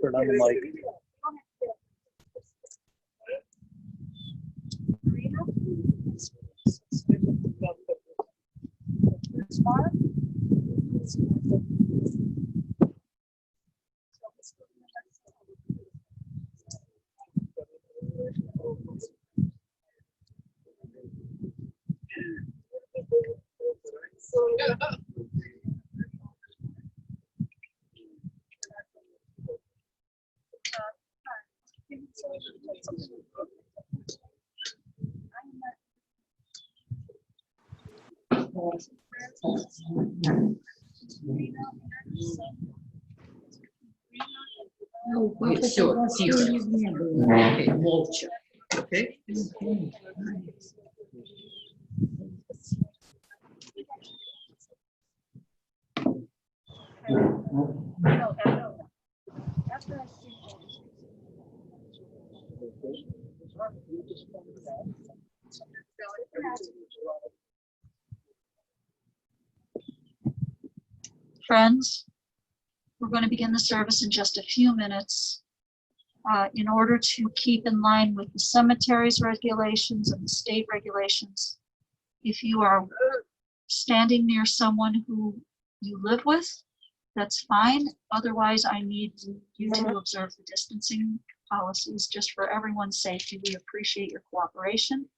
Turn on the mic. Все, тихо. Окей, молча. Окей? Friends, we're going to begin the service in just a few minutes. In order to keep in line with the cemetery's regulations and the state regulations, if you are standing near someone who you live with, that's fine. Otherwise, I need you to observe the distancing policies just for everyone's safety. We appreciate your cooperation.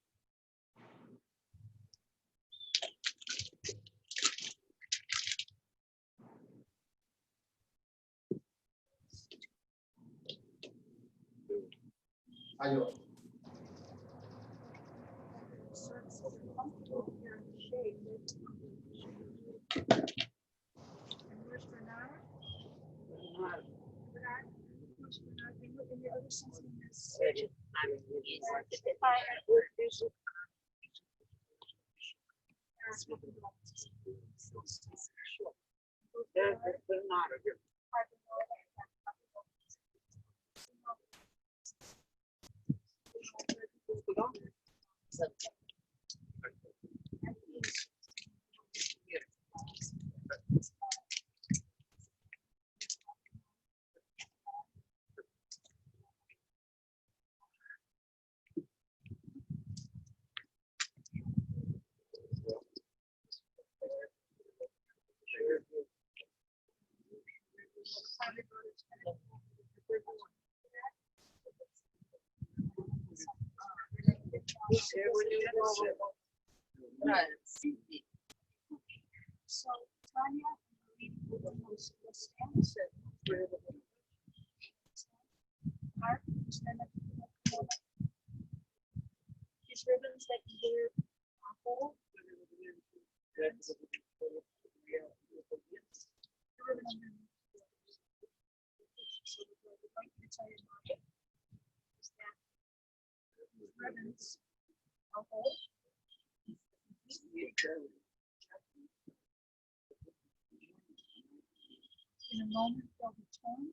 So, Tanya, these ribbons that you wear are whole. Ribbons are whole. In a moment they'll be torn.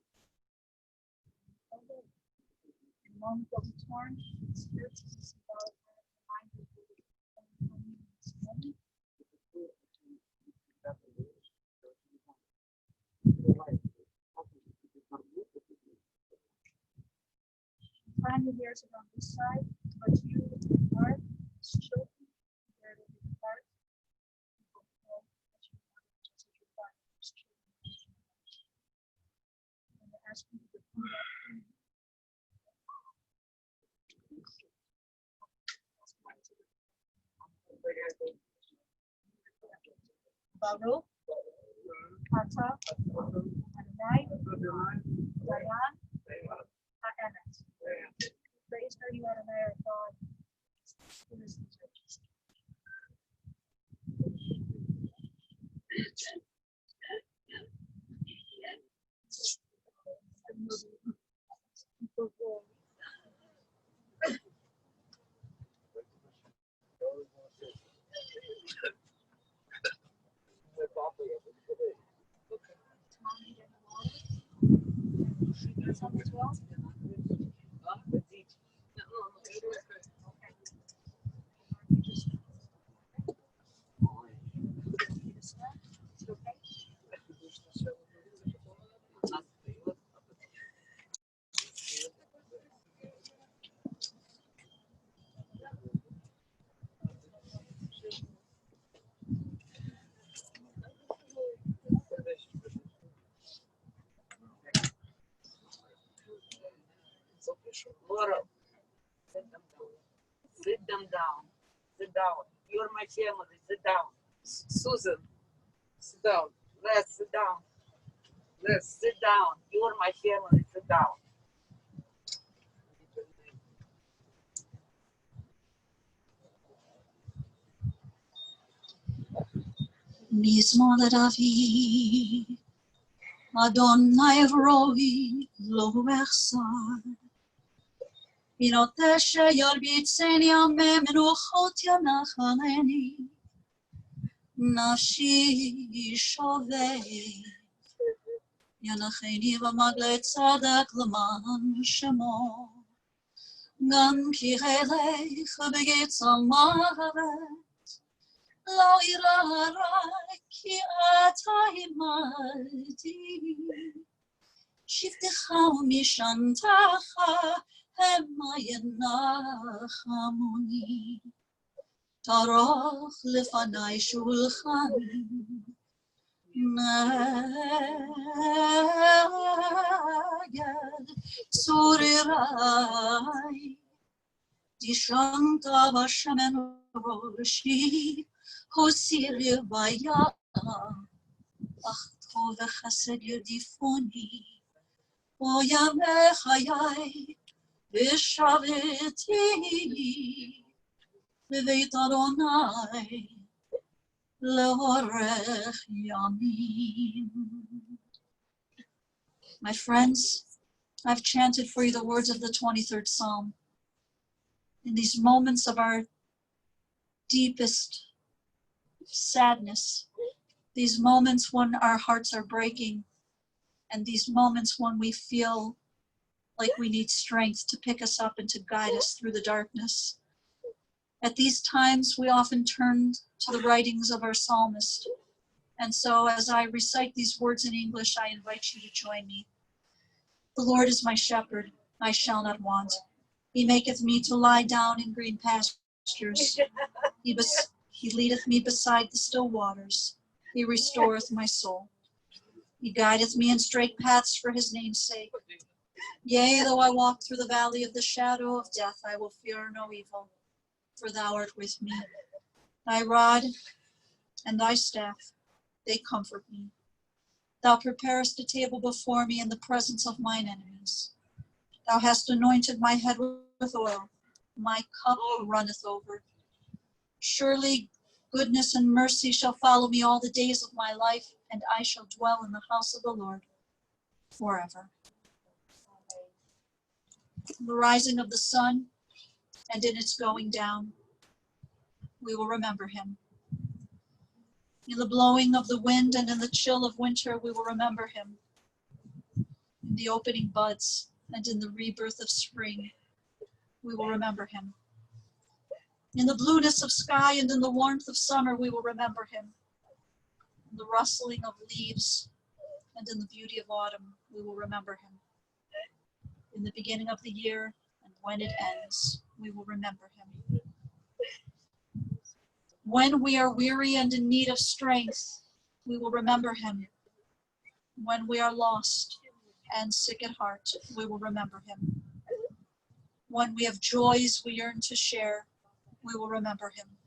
In a moment they'll be torn. Spirits is symbolic of the mind of the moment. Find the hairs around this side, but you are children. Where it will be apart. And ask you to do that. Baruch, Ata, Adonai, Dayan, Ha'emet. Praise her, you Adonai, our God, who is the church. Laura, sit them down. Sit them down. Sit down. You're my family. Sit down. Susan, sit down. Les, sit down. Les, sit down. You're my family. Sit down. Mismo de David, Adonai Roi lo versar. Binote שירביצני עמי מנוחות ינחלני. נפשי שובת, ינחני במגלי צדק למען שמו. גם כי חילך בגץ המוות, לא ירא רע כי אתה עמדי. שבטך ומשענתך המה ינחמוני. תערוך לפני שולחן נגד צורריי. תשענת בשמן ראשי, הסיר בעיה, אך טוב וחסד ירדיפוני. כל ימי חיי ושבתי בבית אדוני לאורך ימים. My friends, I've chanted for you the words of the 23rd Psalm. In these moments of our deepest sadness, these moments when our hearts are breaking, and these moments when we feel like we need strength to pick us up and to guide us through the darkness. At these times, we often turn to the writings of our psalmist. And so as I recite these words in English, I invite you to join me. The Lord is my shepherd, I shall not want. He maketh me to lie down in green pastures. He leadeth me beside the still waters. He restoreth my soul. He guideth me in straight paths for his name's sake. Yea, though I walk through the valley of the shadow of death, I will fear no evil, for thou art with me. Thy rod and thy staff, they comfort me. Thou preparest a table before me in the presence of mine enemies. Thou hast anointed my head with oil. My cup runneth over. Surely goodness and mercy shall follow me all the days of my life, and I shall dwell in the house of the Lord forever. The rising of the sun and in its going down, we will remember him. In the blowing of the wind and in the chill of winter, we will remember him. In the opening buds and in the rebirth of spring, we will remember him. In the blueness of sky and in the warmth of summer, we will remember him. In the rustling of leaves and in the beauty of autumn, we will remember him. In the beginning of the year and when it ends, we will remember him. When we are weary and in need of strength, we will remember him. When we are lost and sick at heart, we will remember him. When we have joys we yearn to share, we will remember him.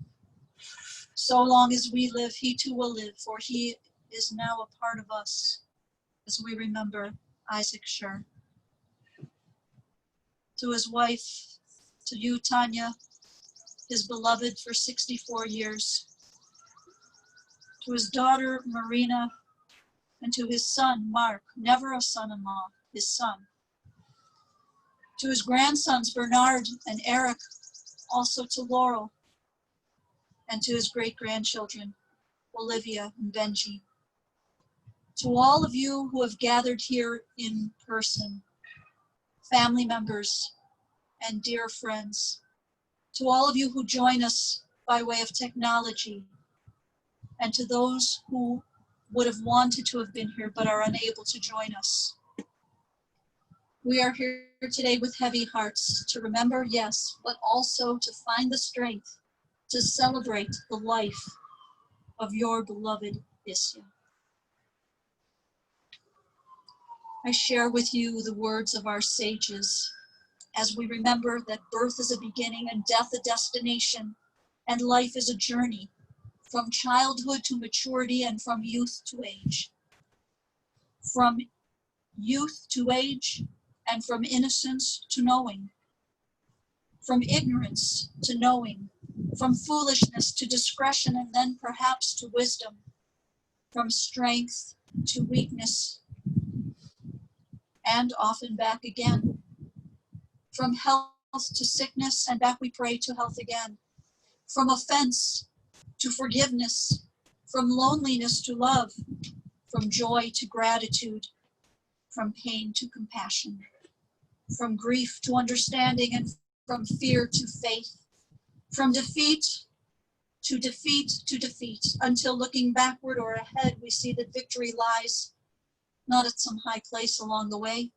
So long as we live, he too will live, for he is now a part of us, as we remember Isaak Sher. To his wife, to you, Tanya, his beloved for 64 years, to his daughter, Marina, and to his son, Mark, never a son-in-law, his son, to his grandsons, Bernard and Eric, also to Laurel, and to his great-grandchildren, Olivia and Benji. To all of you who have gathered here in person, family members and dear friends, to all of you who join us by way of technology, and to those who would have wanted to have been here but are unable to join us. We are here today with heavy hearts to remember, yes, but also to find the strength to celebrate the life of your beloved Isya. I share with you the words of our sages as we remember that birth is a beginning and death a destination, and life is a journey from childhood to maturity and from youth to age. From youth to age and from innocence to knowing. From ignorance to knowing. From foolishness to discretion and then perhaps to wisdom. From strength to weakness and often back again. From health to sickness and back we pray to health again. From offense to forgiveness, from loneliness to love, from joy to gratitude, from pain to compassion, from grief to understanding and from fear to faith, from defeat to defeat to defeat, until looking backward or ahead we see that victory lies not at some high place along the way,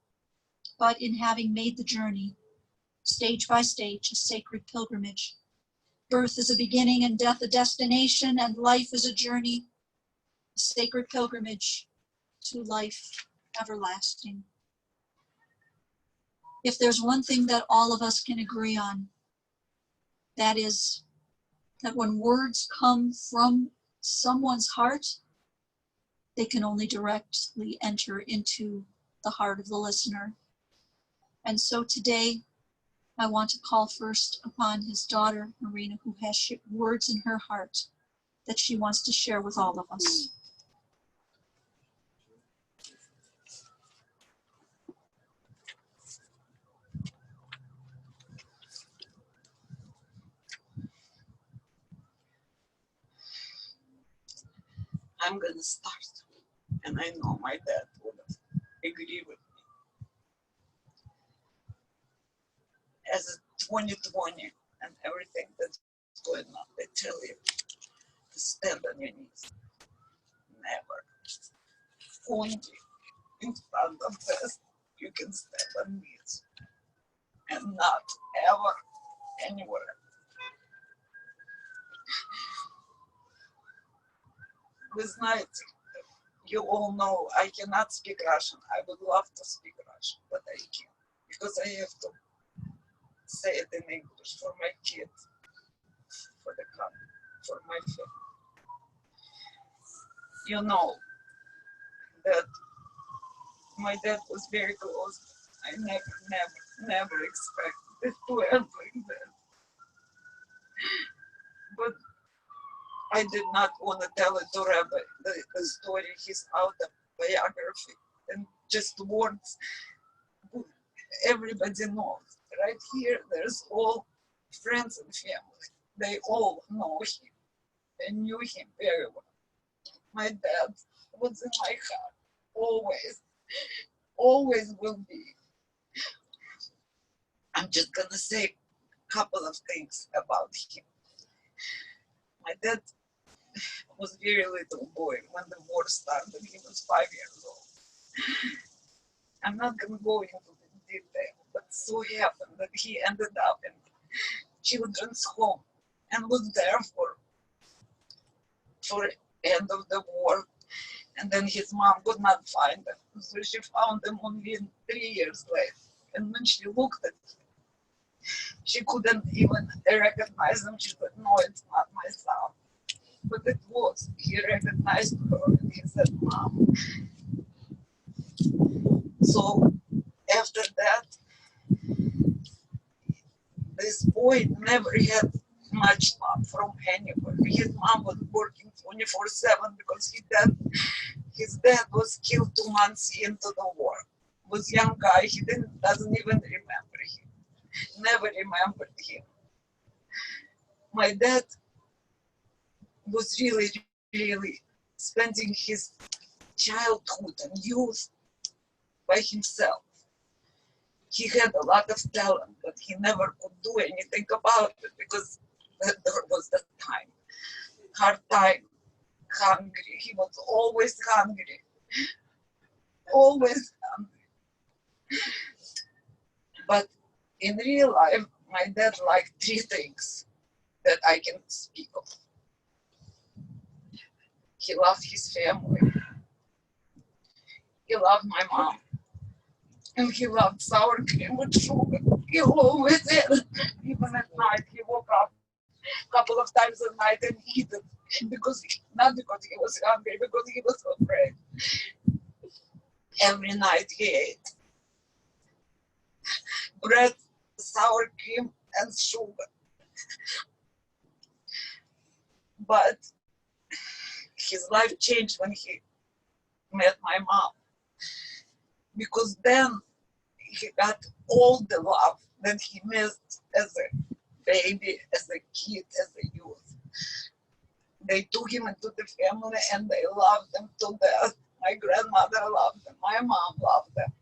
but in having made the journey, stage by stage, a sacred pilgrimage. Birth is a beginning and death a destination, and life is a journey, a sacred pilgrimage to life everlasting. If there's one thing that all of us can agree on, that is that when words come from someone's heart, they can only directly enter into the heart of the listener. And so today, I want to call first upon his daughter, Marina, who has words in her heart that she wants to share with all of us. I'm gonna start, and I know my dad would agree with me. As 2020 and everything that's going on, they tell you to stand on your knees. Never. Only in front of this you can stand on knees, and not ever anywhere. This night, you all know I cannot speak Russian. I would love to speak Russian, but I can't because I have to say it in English for my kids, for the country, for my family. You know that my dad was very close. I never expected it to end like that. But I did not want to tell it to Rabbi, the story, his autobiography, and just words everybody knows. Right here, there's all friends and family. They all know him. They knew him very well. My dad was in my heart, always, always will be. I'm just gonna say a couple of things about him. My dad was a very little boy when the war started. He was 5 years old. I'm not going to go into the detail, but so happened that he ended up in children's home and was there for end of the war. And then his mom could not find him, so she found him only 3 years later. And when she looked at him, she couldn't even recognize him. She said, "No, it's not my son." But it was. He recognized her and he said, "Mom." So after that, this boy never had much love from anyone. His mom was working 24/7 because his dad was killed 2 months into the war. Was young guy. He doesn't even remember him. Never remembered him. My dad was really, really spending his childhood and youth by himself. He had a lot of talent, but he never could do anything about it because there was that time. Hard time, hungry. He was always hungry. Always hungry. But in real life, my dad liked 3 things that I can speak of. He loved his family. He loved my mom. And he loved sour cream with sugar. He always had it. Even at night, he woke up a couple of times a night and eat it. Not because he was hungry, because he was afraid. Every night he ate bread, sour cream, and sugar. But his life changed when he met my mom, because then he got all the love that he missed as a baby, as a kid, as a youth. They took him into the family and they loved him to death. My grandmother loved him, my mom loved him,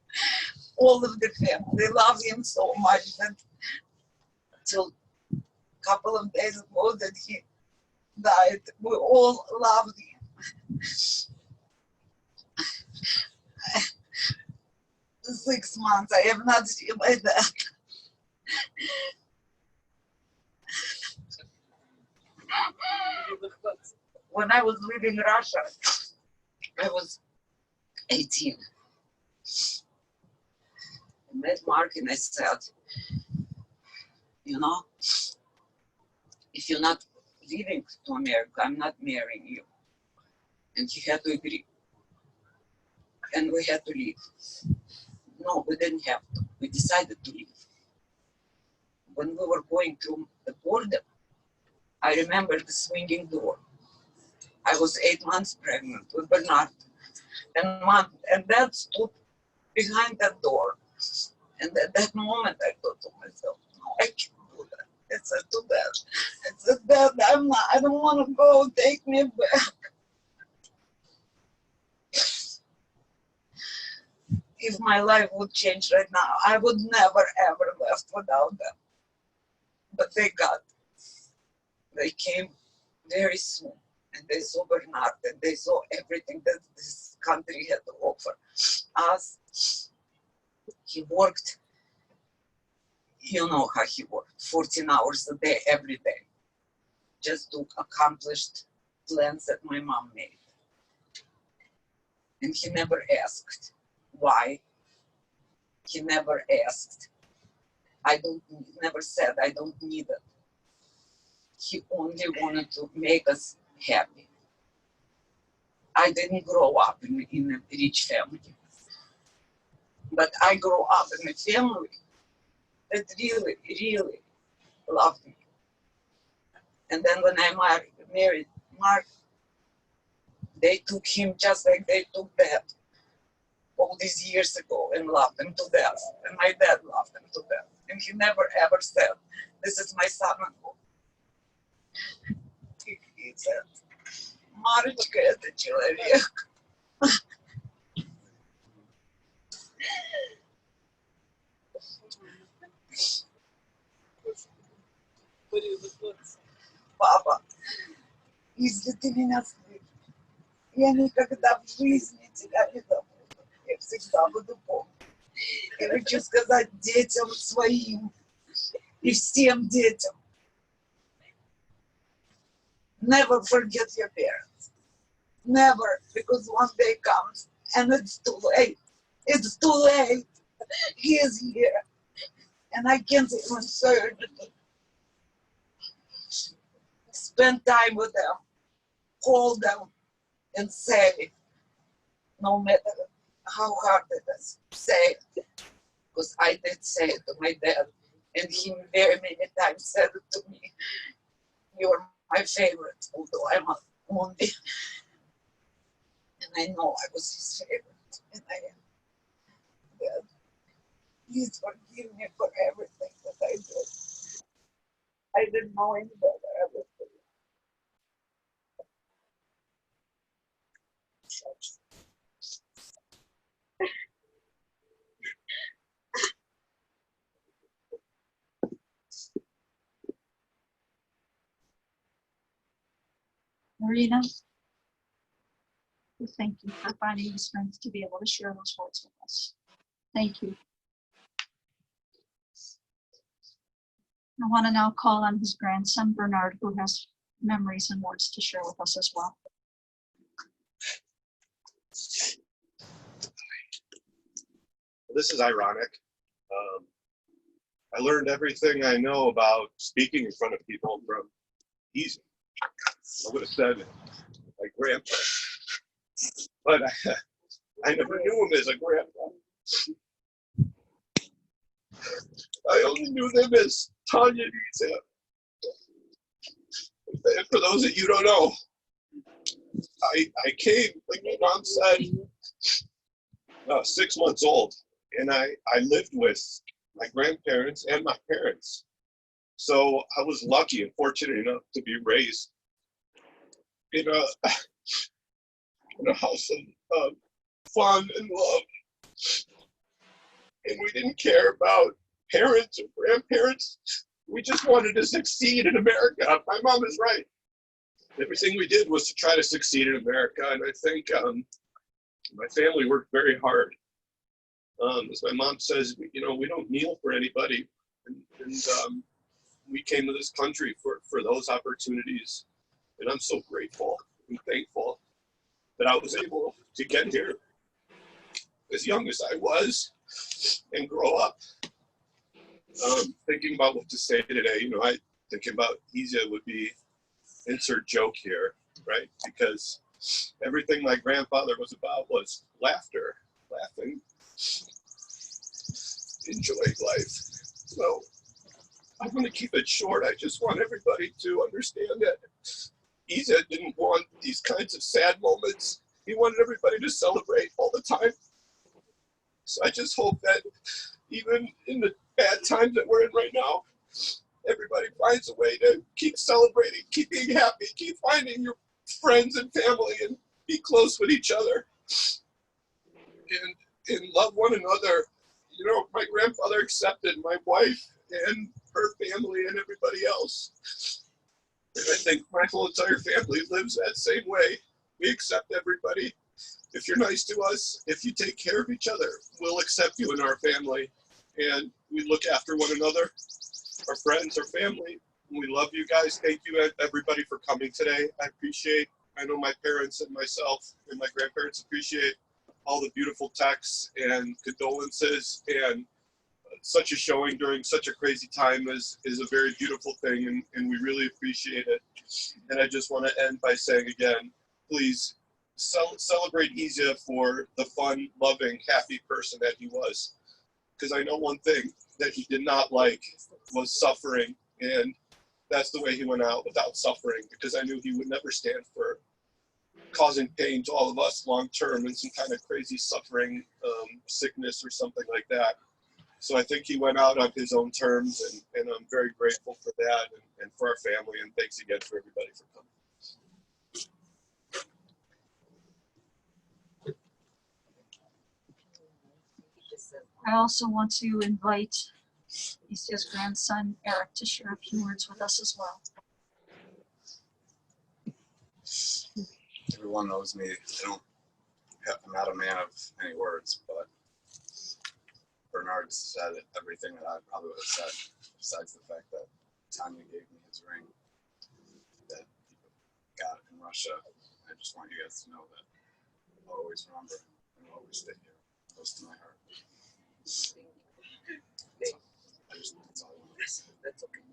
all of the family. They loved him so much that till a couple of days ago that he died, we all loved him. 6 months, I have not seen my dad. When I was leaving Russia, I was 18. I met Mark and I said, you know, if you're not leaving to America, I'm not marrying you. And he had to agree. And we had to leave. No, we didn't have to. We decided to leave. When we were going through the border, I remember the swinging door. I was 8 months pregnant with Bernard. And Dad stood behind that door. And at that moment, I thought to myself, no, I can't do that. I said to Dad, Dad, I don't want to go, take me back. If my life would change right now, I would never ever left without them. But they came very soon, and they saw Bernard, and they saw everything that this country had to offer us. He worked, you know how he worked, 14 hours a day, every day, just to accomplish plans that my mom made. And he never asked why. He never asked. Never said, I don't need it. He only wanted to make us happy. I didn't grow up in a rich family, but I grew up in a family that really, really loved me. And then when I married Mark, they took him just like they took Dad all these years ago and loved him to death. And my dad loved him to death. And he never ever said, this is my son-in-law. He said, Марочка, это человек. Папа, если ты меня слышишь, я никогда в жизни тебя не забуду. Я всегда буду помнить. Я хочу сказать детям своим и всем детям. Never forget your parents. Never, because one day comes and it's too late. It's too late. He is here. And I can't even search. Spend time with them. Call them and say, no matter how hard it is, say it. Because I did say it to my dad. And he very many times said it to me. You're my favorite, although I'm only. And I know I was his favorite. And I am. Dad, please forgive me for everything that I did. I didn't know any better. I was Marina, we thank you for finding the strength to be able to share those words with us. Thank you. I want to now call on his grandson, Bernard, who has memories and words to share with us as well. This is ironic. I learned everything I know about speaking in front of people from Isaak. I would have said my grandpa, but I never knew him as a grandpa. I only knew them as Tanya and Isaak. And for those that you don't know, I came, like my mom said, 6 months old, and I lived with my grandparents and my parents. So I was lucky and fortunate enough to be raised in a house of fun and love. And we didn't care about parents or grandparents. We just wanted to succeed in America. My mom is right. Everything we did was to try to succeed in America. And I think my family worked very hard. As my mom says, we don't kneel for anybody. And we came to this country for those opportunities. And I'm so grateful and thankful that I was able to get here as young as I was and grow up. Thinking about what to say today, I thinking about Isaak would be insert joke here, right? Because everything my grandfather was about was laughter, laughing, enjoying life. So I'm going to keep it short. I just want everybody to understand that Isaak didn't want these kinds of sad moments. He wanted everybody to celebrate all the time. So I just hope that even in the bad times that we're in right now, everybody finds a way to keep celebrating, keep being happy, keep finding your friends and family, and be close with each other and love one another. My grandfather accepted my wife and her family and everybody else. And I think my whole entire family lives that same way. We accept everybody. If you're nice to us, if you take care of each other, we'll accept you in our family. And we look after one another, our friends, our family. We love you guys. Thank you, everybody, for coming today. I know my parents and myself and my grandparents appreciate all the beautiful texts and condolences, and such a showing during such a crazy time is a very beautiful thing, and we really appreciate it. And I just want to end by saying again, please celebrate Isaak for the fun, loving, happy person that he was. Because I know one thing that he did not like was suffering, and that's the way he went out, without suffering, because I knew he would never stand for causing pain to all of us long term and some kind of crazy suffering, sickness or something like that. So I think he went out on his own terms, and I'm very grateful for that and for our family, and thanks again for everybody for coming. I also want to invite Isaak's grandson, Eric, to share a few words with us as well. Everyone knows me. I'm not a man of any words, but Bernard said everything that I probably would have said, besides the fact that Tanya gave me his ring that he got in Russia. I just want you guys to know that I'll always remember and I'll always stay here, close to my heart. That's all I want to say. That's okay.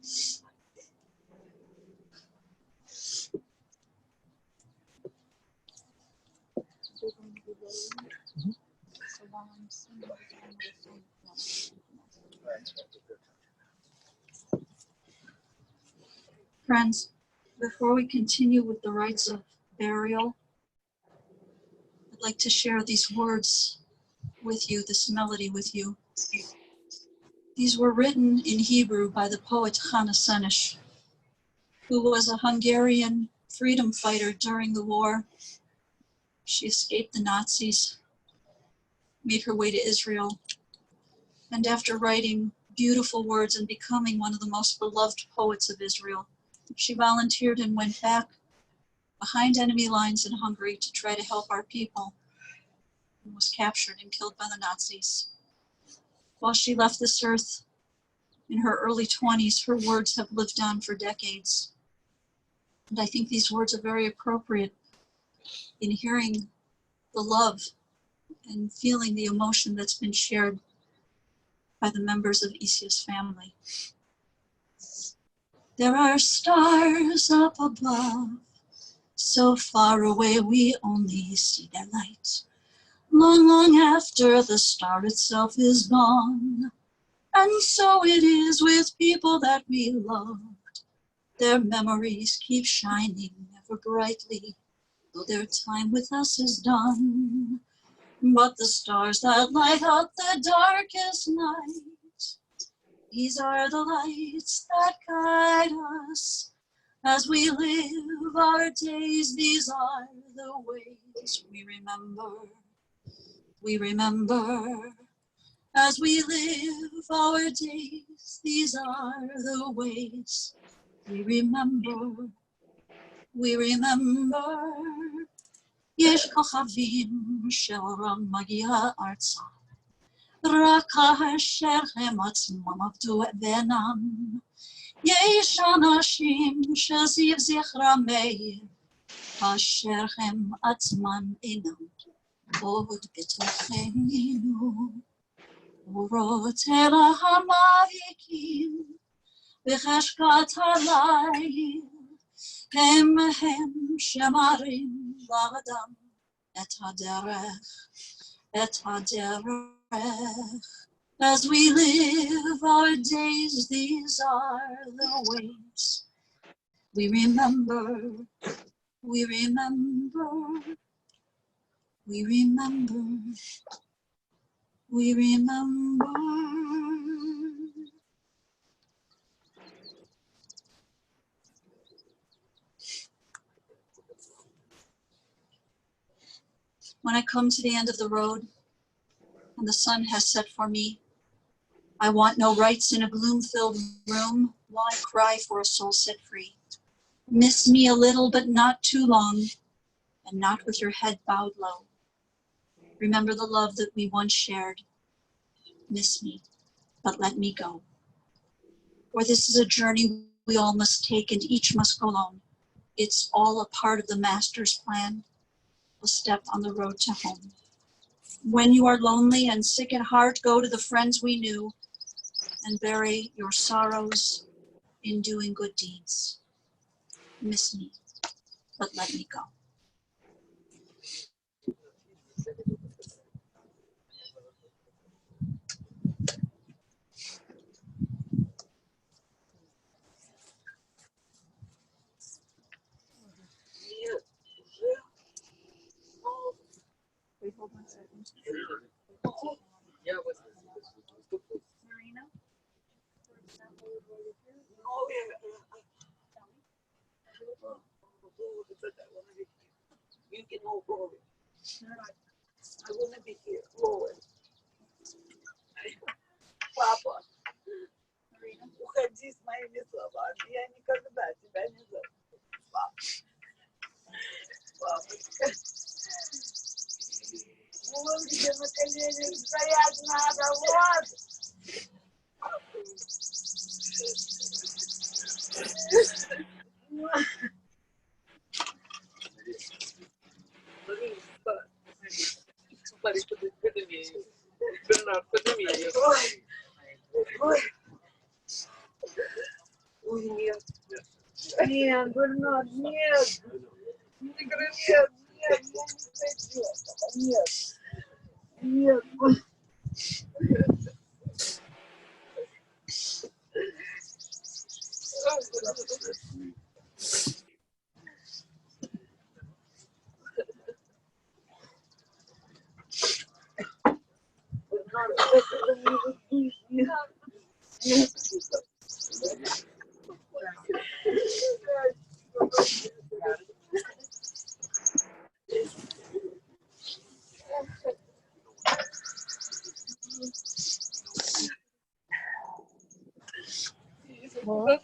Friends, before we continue with the rites of burial, I'd like to share these words with you, this melody with you. These were written in Hebrew by the poet Hannah Senesh, who was a Hungarian freedom fighter during the war. She escaped the Nazis, made her way to Israel, and after writing beautiful words and becoming one of the most beloved poets of Israel, she volunteered and went back behind enemy lines in Hungary to try to help our people, and was captured and killed by the Nazis. While she left this earth in her early 20s, her words have lived on for decades. And I think these words are very appropriate in hearing the love and feeling the emotion that's been shared by the members of Isia's family. There are stars up above, so far away we only see their light. Long, long after the star itself is gone. And so it is with people that we loved. Their memories keep shining ever brightly, though their time with us is done. But the stars that light up the darkest night, these are the lights that guide us as we live our days. These are the ways we remember. We remember as we live our days. These are the ways we remember. We remember. יש כוכבים שאורם מגיע ארצה, רק כאשר הם עצמם עבדו בינם. יש אנשים שזיו זכרם מאיר, כאשר הם עצמם אינם עוד בתוכנו. אורות אלה המאיקים בחשכת הליל, הם שמרים לאדם את הדרך, את הדרך. As we live our days, these are the ways we remember, we remember, we remember, we remember. When I come to the end of the road and the sun has set for me, I want no rights in a gloom-filled room. Why cry for a soul set free? Miss me a little, but not too long, and not with your head bowed low. Remember the love that we once shared. Miss me, but let me go. For this is a journey we all must take, and each must go alone. It's all a part of the Master's plan, a step on the road to home. When you are lonely and sick at heart, go to the friends we knew and bury your sorrows in doing good deeds. Miss me, but let me go. Wait, hold on a second. Я вас Marina? You can all go. I want to be here. Ловы. Папа, уходи с моими словами. Я никогда тебя не забуду. Папочка. Вот где на коленях стоять надо. Вот. Смотри, подними. Бернард, подними ее. Ой. Ой, нет. Нет, Бернард, нет. Нет, нет, нет, нет, нет. Ой. Laura?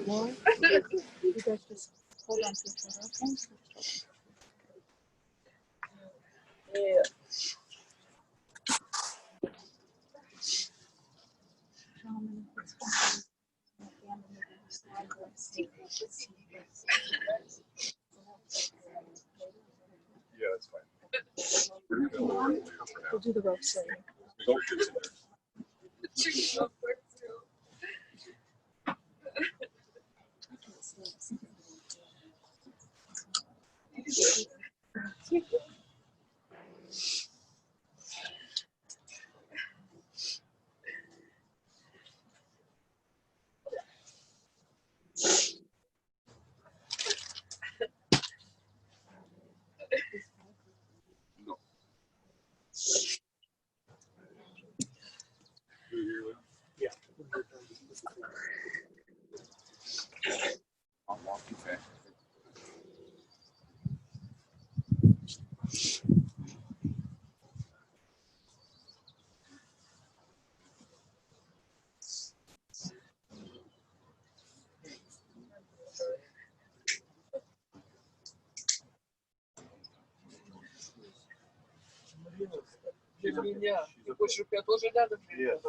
Laura? You guys just hold on to each other, okay? Yeah. Yeah, that's fine. We'll do the ropes later. Yeah. Okay. Без меня. Ты хочешь, чтобы я тоже рядом? Нет,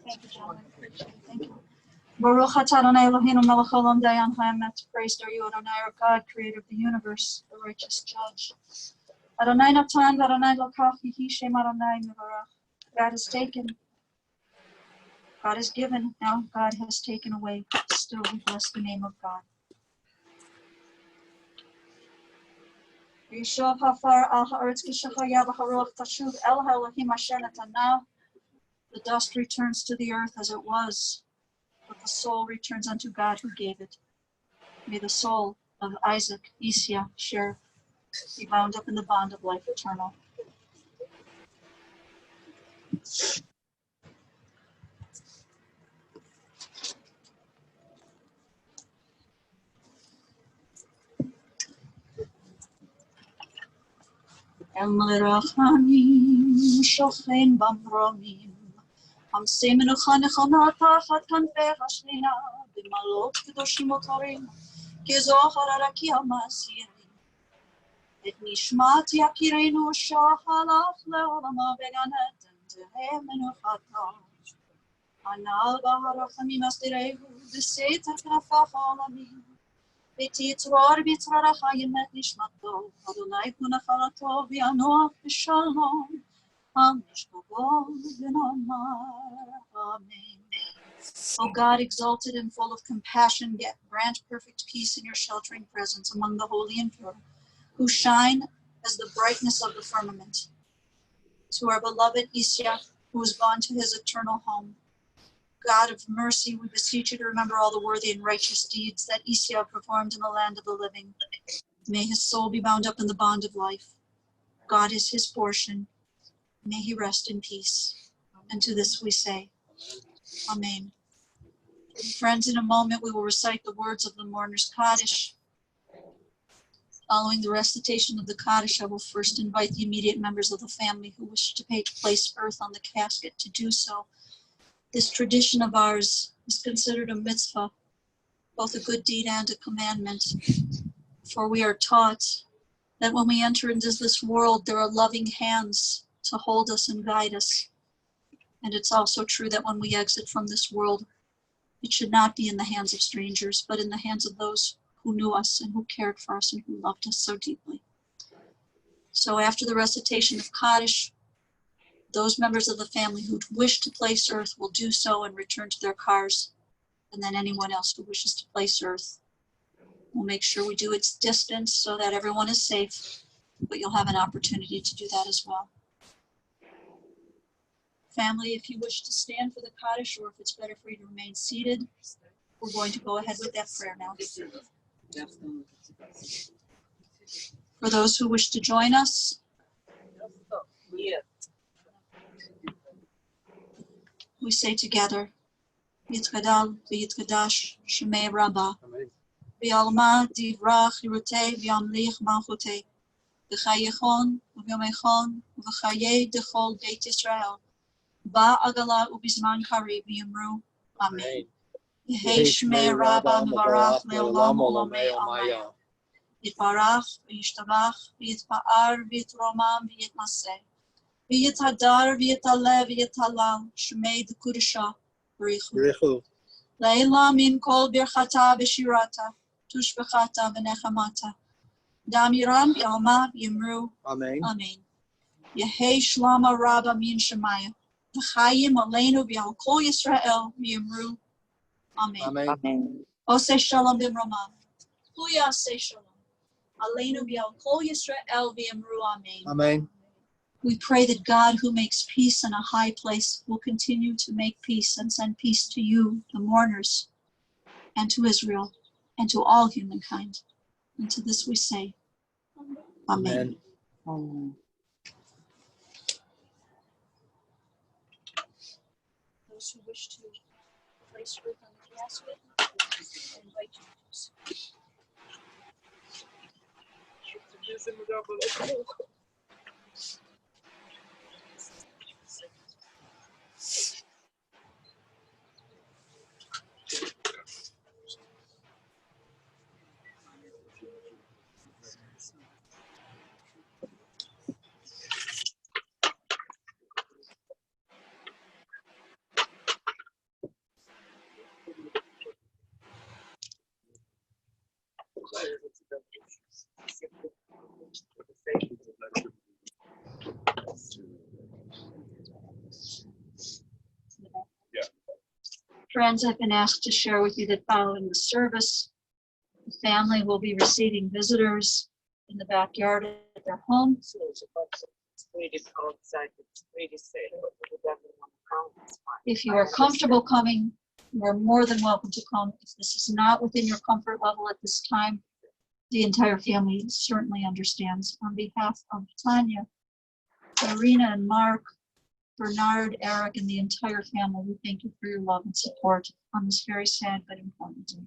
Thank you, gentlemen. Appreciate it. Thank you. Baruch atah Adonai Eloheinu melech haolam dayan haemet. Praised are you, Adonai, our God, creator of the universe, the righteous judge. Adonai natan, Adonai lokach, yehi shem Adonai mevarach. God has taken, God has given, now God has taken away. Still we bless the name of God. Yishav hafar al haaretz k'shachaya v'haruach tashuv el haElohim asher natanav. The dust returns to the earth as it was, but the soul returns unto God who gave it. May the soul of Isaak Sher be bound up in the bond of life eternal. El Rachamim Shochen Bamromim Hamsei Menucha Nechona Tachat Kanfei Hashchina B'malot Kedoshim Otorim Kezohar Araki Hamasirim Et Nishmat Yakirenu Shahalach Leolamo Began Eden Tehe Menuchata Anal Baharachamim Astirehu B'Seiter Knafach Olamim ותצרור בצרור החיים את נשמתו, אדוני כנחלתו וינוח בשלום, המשכבו ונאמר אמן. O God, exalted and full of compassion, yet grant perfect peace in your sheltering presence among the holy and pure, who shine as the brightness of the firmament. To our beloved Isaak, who is gone to his eternal home, God of mercy, we beseech you to remember all the worthy and righteous deeds that Isaak performed in the land of the living. May his soul be bound up in the bond of life. God is his portion. May he rest in peace. And to this we say, Amen. Friends, in a moment we will recite the words of the mourner's Kaddish. Following the recitation of the Kaddish, I will first invite the immediate members of the family who wish to place earth on the casket to do so. This tradition of ours is considered a mitzvah, both a good deed and a commandment, for we are taught that when we enter into this world, there are loving hands to hold us and guide us. And it's also true that when we exit from this world, it should not be in the hands of strangers, but in the hands of those who knew us and who cared for us and who loved us so deeply. So after the recitation of Kaddish, those members of the family who wish to place earth will do so and return to their cars. And then anyone else who wishes to place earth will make sure we do its distance so that everyone is safe, but you'll have an opportunity to do that as well. Family, if you wish to stand for the Kaddish or if it's better for you to remain seated, we're going to go ahead with that prayer now. For those who wish to join us, we say together, Yitgadal v'yitgadash Shemei Rabbah, v'yalma divrach yirutei v'yamlich malchutei, v'chayechon v'yomechon v'chayei dechol Beit Yisrael, ba'agala ubizman karib v'yimru, Amen. Yehei Shemei Rabbah mevarach le'olam olamei Amen. Yitbarach v'yishtabach v'yitpa'ar v'yitromam v'yitmaseh. V'yitadar v'yitale v'yitalal Shmei D'Kudisha B'richu. B'richu. Leila min kol birchata b'shirata tushbechata v'nechamata. Damiram b'alma b'yimru. Amen. Amen. Yehei shlama rabba min shemaya. V'chayim aleinu v'al kol Yisrael b'yimru. Amen. Amen. Oseh shalom b'mromam. Hu yaseh shalom. Aleinu v'al kol Yisrael v'yimru. Amen. Amen. We pray that God, who makes peace in a high place, will continue to make peace and send peace to you, the mourners, and to Israel, and to all humankind. And to this we say, Amen. Amen. Those who wish to place fruit on the casket, I invite you to do so. Friends, I've been asked to share with you that following the service, the family will be receiving visitors in the backyard at their home. It's pretty outside, it's pretty safe. If you are comfortable coming, you are more than welcome to come. If this is not within your comfort level at this time, the entire family certainly understands. On behalf of Tanya, Irina, and Mark, Bernard, Eric, and the entire family, we thank you for your love and support on this very sad but important day.